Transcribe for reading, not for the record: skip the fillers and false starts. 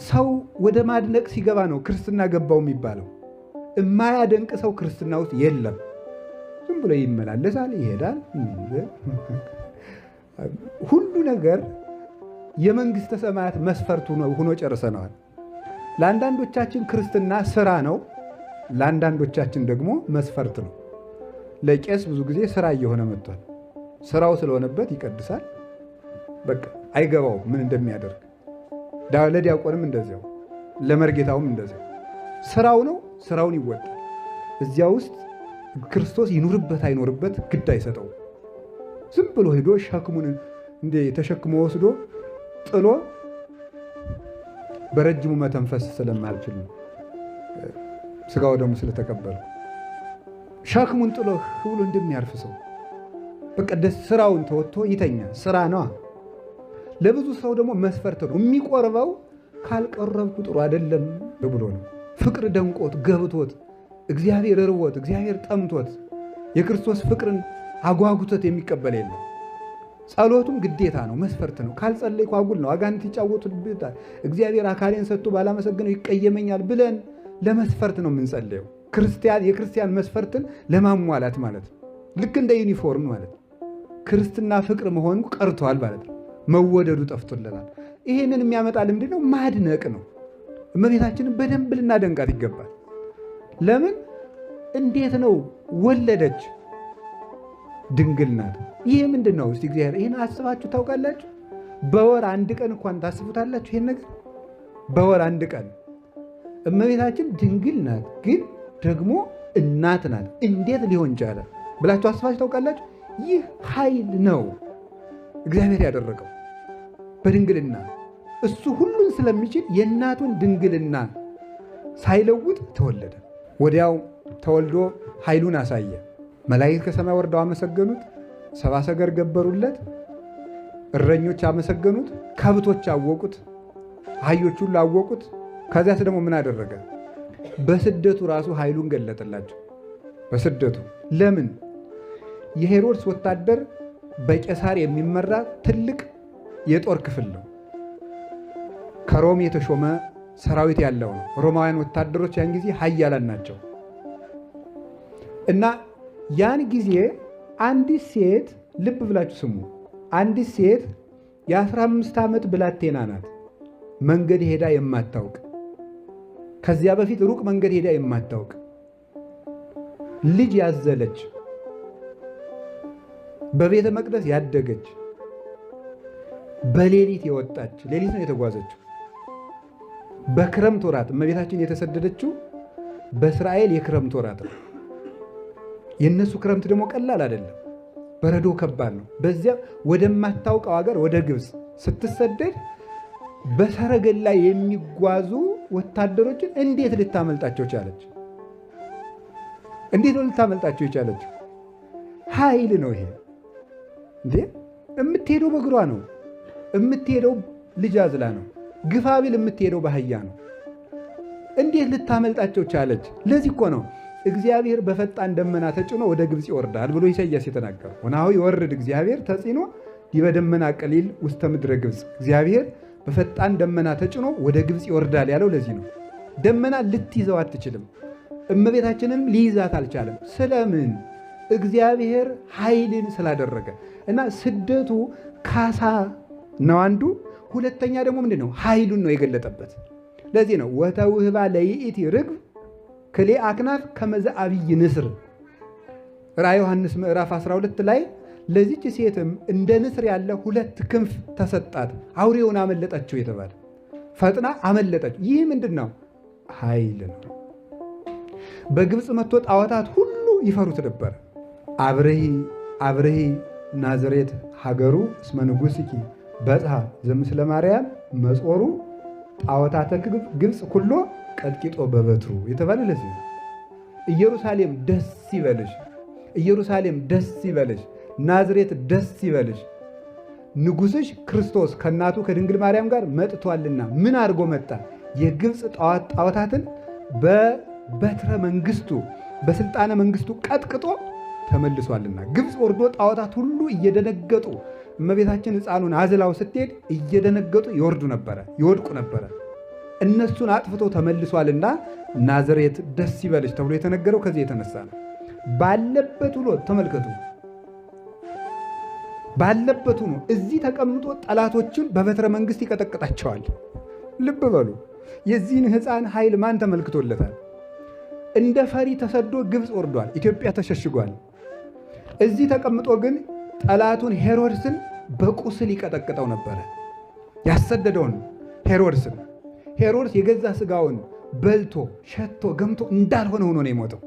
ሰው ወደ ማድነቅ ሲገባ ነው ክርስትና ገባው የሚባለው። የማያደንቅ ሰው ክርስትና ውስጥ የለም። ዝም ብሎ ይመላለሳል፣ ይሄዳል። ሁሉ ነገር የመንግስተ ሰማያት መስፈርቱ ሆኖ ጨርሰነዋል። ለአንዳንዶቻችን ክርስትና ስራ ነው፣ ለአንዳንዶቻችን ደግሞ መስፈርት ነው። ለቄስ ብዙ ጊዜ ስራ እየሆነ መጥቷል። ስራው ስለሆነበት ይቀድሳል። በቃ አይገባውም ምን እንደሚያደርግ። ለዲያቆንም እንደዚያው፣ ለመርጌታውም እንደዚያው ስራው ነው፣ ስራውን ይወጣል። እዚያ ውስጥ ክርስቶስ ይኑርበት አይኖርበት ግድ አይሰጠው። ዝም ብሎ ሄዶ ሸክሙን እንደ ተሸክሞ ወስዶ ጥሎ በረጅሙ መተንፈስ ስለማልችል ነው፣ ስጋው ደግሞ ስለተቀበለ ሸክሙን ጥሎ ብሎ እንደሚያርፍ ሰው በቃ ደስ ስራውን ተወጥቶ ይተኛል። ስራ ነው። ለብዙ ሰው ደግሞ መስፈርት ነው። የሚቆርበው ካልቀረብኩ ጥሩ አይደለም ብሎ ነው። ፍቅር ደንቆት ገብቶት እግዚአብሔር ርቦት እግዚአብሔር ጠምቶት የክርስቶስ ፍቅርን አጓጉቶት የሚቀበል የለም። ጸሎቱም ግዴታ ነው፣ መስፈርት ነው። ካልጸለይኩ አጉል ነው፣ አጋንንት ይጫወቱብታል፣ እግዚአብሔር አካሌን ሰጥቶ ባላመሰግነው ይቀየመኛል ብለን ለመስፈርት ነው የምንጸለየው። የክርስቲያን መስፈርትን ለማሟላት ማለት ነው። ልክ እንደ ዩኒፎርም ማለት ነው። ክርስትና ፍቅር መሆኑ ቀርቷል ማለት ነው። መወደዱ ጠፍቶለናል። ይሄንን የሚያመጣል ምንድን ነው? ማድነቅ ነው። እመቤታችንን በደንብ ልናደንቃት ይገባል። ለምን? እንዴት ነው ወለደች? ድንግል ናት። ይሄ ምንድን ነው? እስቲ እግዚአብሔር ይህን አስባችሁ ታውቃላችሁ? በወር አንድ ቀን እንኳን ታስቡታላችሁ? ይሄን ነገር በወር አንድ ቀን እመቤታችን ድንግል ናት፣ ግን ደግሞ እናት ናት። እንዴት ሊሆን ቻለ ብላችሁ አስባችሁ ታውቃላችሁ? ይህ ኃይል ነው እግዚአብሔር ያደረገው በድንግልና። እሱ ሁሉን ስለሚችል የእናቱን ድንግልና ሳይለውጥ ተወለደ። ወዲያው ተወልዶ ኃይሉን አሳየ። መላእክት ከሰማይ ወርደው አመሰገኑት፣ ሰብአ ሰገል ገበሩለት፣ እረኞች አመሰገኑት፣ ከብቶች አወቁት፣ አህዮች ሁሉ አወቁት። ከዚያስ ደግሞ ምን አደረገ? በስደቱ ራሱ ኃይሉን ገለጠላቸው። በስደቱ ለምን? የሄሮድስ ወታደር በቄሳር የሚመራ ትልቅ የጦር ክፍል ነው። ከሮም የተሾመ ሰራዊት ያለው ነው። ሮማውያን ወታደሮች ያን ጊዜ ኃያላን ናቸው እና ያን ጊዜ አንዲት ሴት፣ ልብ ብላችሁ ስሙ፣ አንዲት ሴት የ15 ዓመት ብላቴና ናት። መንገድ ሄዳ የማታውቅ፣ ከዚያ በፊት ሩቅ መንገድ ሄዳ የማታውቅ ልጅ ያዘለች፣ በቤተ መቅደስ ያደገች፣ በሌሊት የወጣች፣ ሌሊት ነው የተጓዘችው። በክረምት ወራት እመቤታችን የተሰደደችው በእስራኤል የክረምት ወራት ነው። የእነሱ ክረምት ደግሞ ቀላል አይደለም፣ በረዶ ከባድ ነው። በዚያ ወደማታውቀው ሀገር ወደ ግብፅ ስትሰደድ በሰረገላ የሚጓዙ ወታደሮችን እንዴት ልታመልጣቸው ቻለች? እንዴት ነው ልታመልጣቸው የቻለችው? ኃይል ነው ይሄ። እንዴ የምትሄደው በእግሯ ነው፣ የምትሄደው ልጅ አዝላ ነው፣ ግፋ ቢል የምትሄደው በአህያ ነው። እንዴት ልታመልጣቸው ቻለች? ለዚህ እኮ ነው እግዚአብሔር በፈጣን ደመና ተጭኖ ወደ ግብፅ ይወርዳል ብሎ ኢሳይያስ የተናገረው። ወናሁ ይወርድ እግዚአብሔር ተጽኖ ዲበ ደመና ቀሊል ውስተ ምድረ ግብፅ። እግዚአብሔር በፈጣን ደመና ተጭኖ ወደ ግብፅ ይወርዳል ያለው ለዚህ ነው። ደመና ልትይዘው አትችልም። እመቤታችንም ሊይዛት አልቻለም። ስለምን? እግዚአብሔር ኃይልን ስላደረገ እና ስደቱ ካሳ ነው አንዱ። ሁለተኛ ደግሞ ምንድን ነው? ኃይሉን ነው የገለጠበት። ለዚህ ነው ወተውህባ ለይእቲ ርግብ ክሌ አክናፍ ከመዘ አብይ ንስር። ራዕየ ዮሐንስ ምዕራፍ 12 ላይ ለዚች ሴትም እንደ ንስር ያለ ሁለት ክንፍ ተሰጣት፣ አውሬውን አመለጠችው የተባለ ፈጥና አመለጠች። ይህ ምንድን ነው? ኃይል ነው። በግብፅ መጥቶ ጣዖታት ሁሉ ይፈሩት ነበር። አብርሂ አብርሂ ናዝሬት ሀገሩ እስመ ንጉሥኪ በጽሐ ዘምስለ ማርያም መጾሩ ጣዖታተ ግብፅ ኩሎ ቀጥቂጦ በበትሩ የተባለ ለዚህ ነው። ኢየሩሳሌም ደስ ይበልሽ፣ ኢየሩሳሌም ደስ ይበልሽ፣ ናዝሬት ደስ ይበልሽ፣ ንጉሥሽ ክርስቶስ ከእናቱ ከድንግል ማርያም ጋር መጥቷልና። ምን አድርጎ መጣ? የግብፅ ጣዖታትን በበትረ መንግስቱ በስልጣነ መንግስቱ ቀጥቅጦ ተመልሷልና። ግብፅ ወርዶ ጣዖታት ሁሉ እየደነገጡ እመቤታችን ሕፃኑን አዝላው ስትሄድ እየደነገጡ ይወድቁ ነበረ። እነሱን አጥፍቶ ተመልሷልና ናዝሬት ደስ ይበልሽ ተብሎ የተነገረው ከዚህ የተነሳ ነው። ባለበት ውሎ ተመልከቱ፣ ባለበት ሆኖ እዚህ ተቀምጦ ጠላቶችን በበትረ መንግስት ይቀጠቅጣቸዋል። ልብ በሉ፣ የዚህን ሕፃን ኃይል ማን ተመልክቶለታል? እንደ ፈሪ ተሰዶ ግብፅ ወርዷል፣ ኢትዮጵያ ተሸሽጓል። እዚህ ተቀምጦ ግን ጠላቱን ሄሮድስን በቁስል ይቀጠቅጠው ነበረ። ያሰደደውን ሄሮድስ የገዛ ስጋውን በልቶ ሸቶ ገምቶ እንዳልሆነ ሆኖ ነው የሞተው።